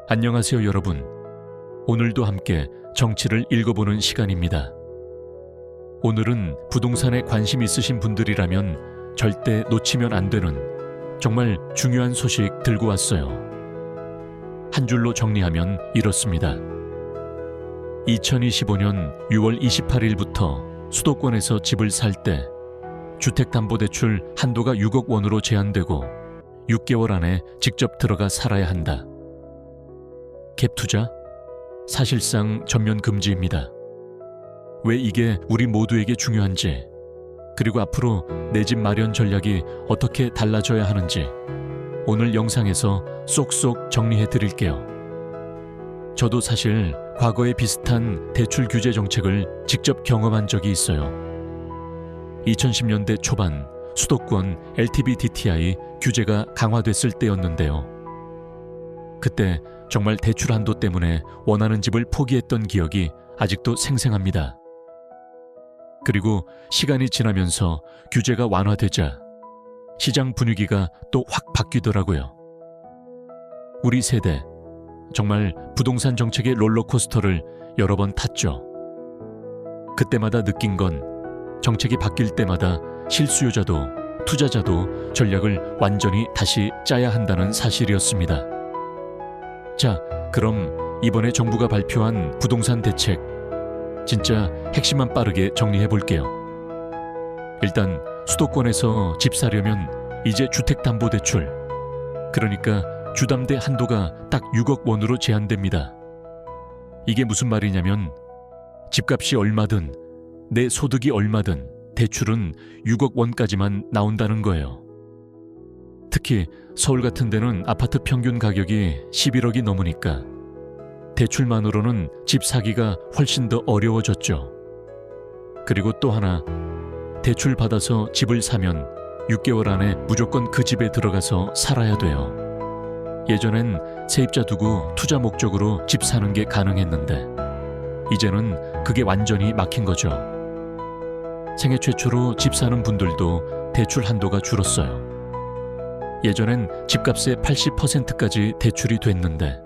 안녕하세요 여러분. 오늘도 함께 정치를 읽어보는 시간입니다. 오늘은 부동산에 관심 있으신 분들이라면 절대 놓치면 안 되는 정말 중요한 소식 들고 왔어요. 한 줄로 정리하면 이렇습니다. 2025년 6월 28일부터 수도권에서 집을 살 때 주택담보대출 한도가 6억 원으로 제한되고 6개월 안에 직접 들어가 살아야 한다. 갭투자? 사실상 전면 금지입니다. 왜 이게 우리 모두에게 중요한지, 그리고 앞으로 내 집 마련 전략이 어떻게 달라져야 하는지 오늘 영상에서 쏙쏙 정리해 드릴게요. 저도 사실 과거에 비슷한 대출 규제 정책을 직접 경험한 적이 있어요. 2010년대 초반 수도권 LTV DTI 규제가 강화됐을 때였는데요. 그때 정말 대출 한도 때문에 원하는 집을 포기했던 기억이 아직도 생생합니다. 그리고 시간이 지나면서 규제가 완화되자 시장 분위기가 또 확 바뀌더라고요. 우리 세대, 정말 부동산 정책의 롤러코스터를 여러 번 탔죠. 그때마다 느낀 건 정책이 바뀔 때마다 실수요자도 투자자도 전략을 완전히 다시 짜야 한다는 사실이었습니다. 자, 그럼 이번에 정부가 발표한 부동산 대책, 진짜 핵심만 빠르게 정리해 볼게요. 일단 수도권에서 집 사려면 이제 주택담보대출, 그러니까 주담대 한도가 딱 6억 원으로 제한됩니다. 이게 무슨 말이냐면 집값이 얼마든 내 소득이 얼마든 대출은 6억 원까지만 나온다는 거예요. 특히 서울 같은 데는 아파트 평균 가격이 11억이 넘으니까 대출만으로는 집 사기가 훨씬 더 어려워졌죠. 그리고 또 하나, 대출 받아서 집을 사면 6개월 안에 무조건 그 집에 들어가서 살아야 돼요. 예전엔 세입자 두고 투자 목적으로 집 사는 게 가능했는데 이제는 그게 완전히 막힌 거죠. 생애 최초로 집 사는 분들도 대출 한도가 줄었어요. 예전엔 집값의 80%까지 대출이 됐는데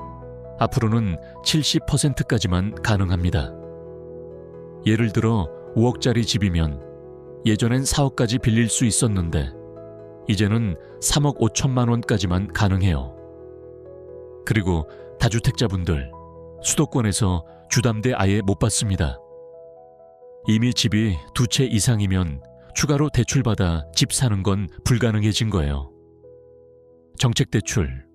앞으로는 70%까지만 가능합니다. 예를 들어 5억짜리 집이면 예전엔 4억까지 빌릴 수 있었는데 이제는 3억 5천만 원까지만 가능해요. 그리고 다주택자분들, 수도권에서 주담대 아예 못 받습니다. 이미 집이 2채 이상이면 추가로 대출받아 집 사는 건 불가능해진 거예요. 정책대출,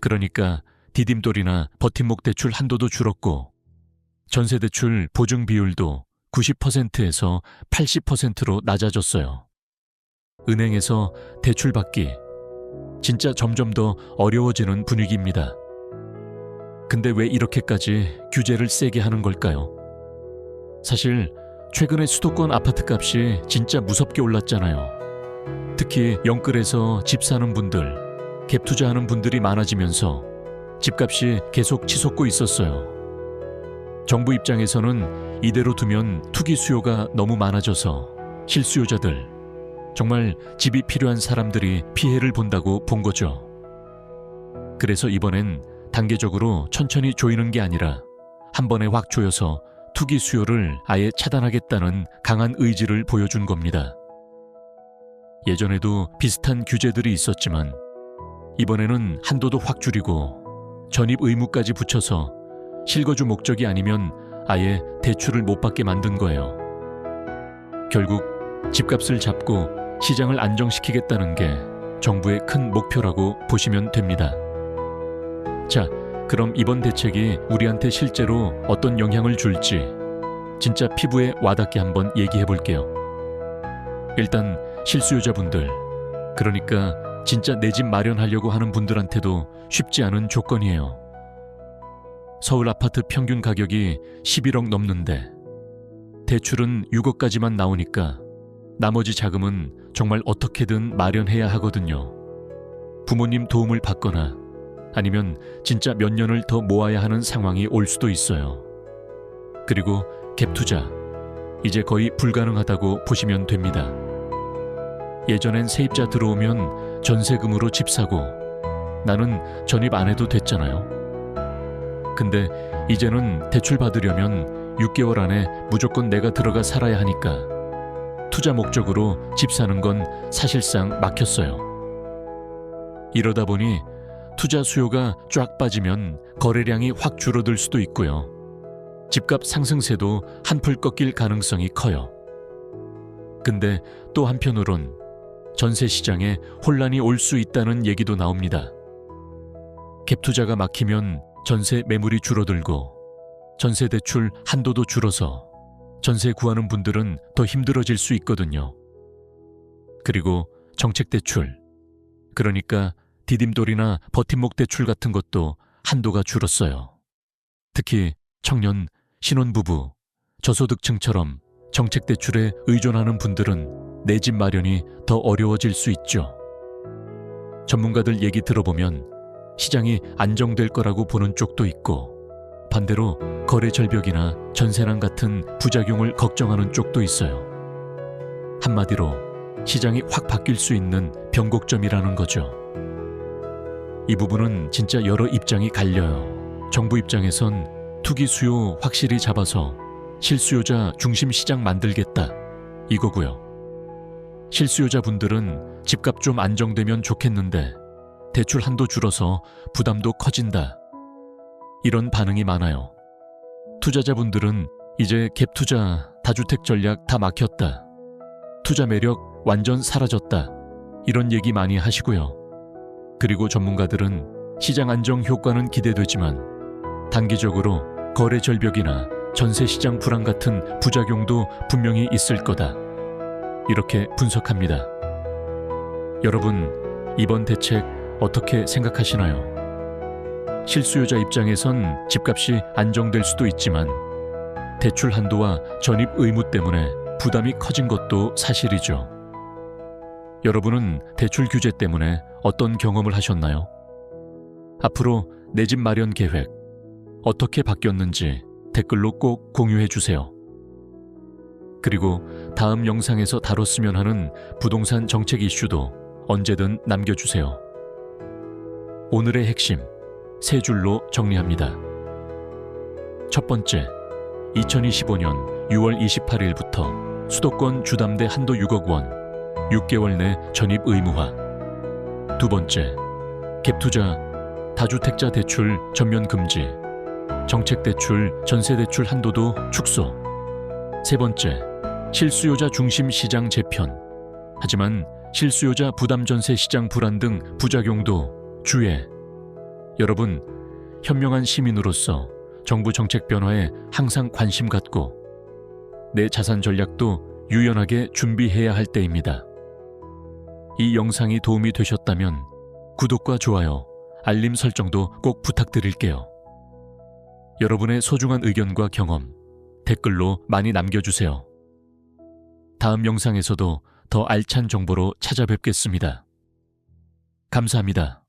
그러니까 디딤돌이나 버팀목 대출 한도도 줄었고 전세대출 보증 비율도 90%에서 80%로 낮아졌어요. 은행에서 대출 받기, 진짜 점점 더 어려워지는 분위기입니다. 근데 왜 이렇게까지 규제를 세게 하는 걸까요? 사실 최근에 수도권 아파트 값이 진짜 무섭게 올랐잖아요. 특히 영끌에서 집 사는 분들, 갭 투자하는 분들이 많아지면서 집값이 계속 치솟고 있었어요. 정부 입장에서는 이대로 두면 투기 수요가 너무 많아져서 실수요자들, 정말 집이 필요한 사람들이 피해를 본다고 본 거죠. 그래서 이번엔 단계적으로 천천히 조이는 게 아니라 한 번에 확 조여서 투기 수요를 아예 차단하겠다는 강한 의지를 보여준 겁니다. 예전에도 비슷한 규제들이 있었지만 이번에는 한도도 확 줄이고 전입 의무까지 붙여서 실거주 목적이 아니면 아예 대출을 못 받게 만든 거예요. 결국 집값을 잡고 시장을 안정시키겠다는 게 정부의 큰 목표라고 보시면 됩니다. 자, 그럼 이번 대책이 우리한테 실제로 어떤 영향을 줄지 진짜 피부에 와닿게 한번 얘기해 볼게요. 일단 실수요자분들, 그러니까 진짜 내 집 마련하려고 하는 분들한테도 쉽지 않은 조건이에요. 서울 아파트 평균 가격이 11억 넘는데 대출은 6억까지만 나오니까 나머지 자금은 정말 어떻게든 마련해야 하거든요. 부모님 도움을 받거나 아니면 진짜 몇 년을 더 모아야 하는 상황이 올 수도 있어요. 그리고 갭 투자, 이제 거의 불가능하다고 보시면 됩니다. 예전엔 세입자 들어오면 전세금으로 집 사고 나는 전입 안 해도 됐잖아요. 근데 이제는 대출 받으려면 6개월 안에 무조건 내가 들어가 살아야 하니까 투자 목적으로 집 사는 건 사실상 막혔어요. 이러다 보니 투자 수요가 쫙 빠지면 거래량이 확 줄어들 수도 있고요. 집값 상승세도 한풀 꺾일 가능성이 커요. 근데 또 한편으론 전세 시장에 혼란이 올 수 있다는 얘기도 나옵니다. 갭 투자가 막히면 전세 매물이 줄어들고 전세 대출 한도도 줄어서 전세 구하는 분들은 더 힘들어질 수 있거든요. 그리고 정책 대출, 그러니까 디딤돌이나 버팀목 대출 같은 것도 한도가 줄었어요. 특히 청년, 신혼부부, 저소득층처럼 정책 대출에 의존하는 분들은 내 집 마련이 더 어려워질 수 있죠. 전문가들 얘기 들어보면 시장이 안정될 거라고 보는 쪽도 있고 반대로 거래 절벽이나 전세난 같은 부작용을 걱정하는 쪽도 있어요. 한마디로 시장이 확 바뀔 수 있는 변곡점이라는 거죠. 이 부분은 진짜 여러 입장이 갈려요. 정부 입장에선 투기 수요 확실히 잡아서 실수요자 중심 시장 만들겠다 이거고요. 실수요자분들은 집값 좀 안정되면 좋겠는데 대출 한도 줄어서 부담도 커진다. 이런 반응이 많아요. 투자자분들은 이제 갭 투자, 다주택 전략 다 막혔다. 투자 매력 완전 사라졌다. 이런 얘기 많이 하시고요. 그리고 전문가들은 시장 안정 효과는 기대되지만 단기적으로 거래 절벽이나 전세 시장 불안 같은 부작용도 분명히 있을 거다. 이렇게 분석합니다. 여러분, 이번 대책 어떻게 생각하시나요? 실수요자 입장에선 집값이 안정될 수도 있지만 대출 한도와 전입 의무 때문에 부담이 커진 것도 사실이죠. 여러분은 대출 규제 때문에 어떤 경험을 하셨나요? 앞으로 내 집 마련 계획 어떻게 바뀌었는지 댓글로 꼭 공유해 주세요. 그리고 다음 영상에서 다뤘으면 하는 부동산 정책 이슈도 언제든 남겨주세요. 오늘의 핵심 세 줄로 정리합니다. 첫 번째, 2025년 6월 28일부터 수도권 주담대 한도 6억 원, 6개월 내 전입 의무화. 두 번째, 갭투자, 다주택자 대출 전면 금지, 정책대출, 전세대출 한도도 축소. 세 번째, 실수요자 중심 시장 재편. 하지만 실수요자 부담 전세 시장 불안 등 부작용도 주의. 여러분, 현명한 시민으로서 정부 정책 변화에 항상 관심 갖고 내 자산 전략도 유연하게 준비해야 할 때입니다. 이 영상이 도움이 되셨다면 구독과 좋아요, 알림 설정도 꼭 부탁드릴게요. 여러분의 소중한 의견과 경험, 댓글로 많이 남겨주세요. 다음 영상에서도 더 알찬 정보로 찾아뵙겠습니다. 감사합니다.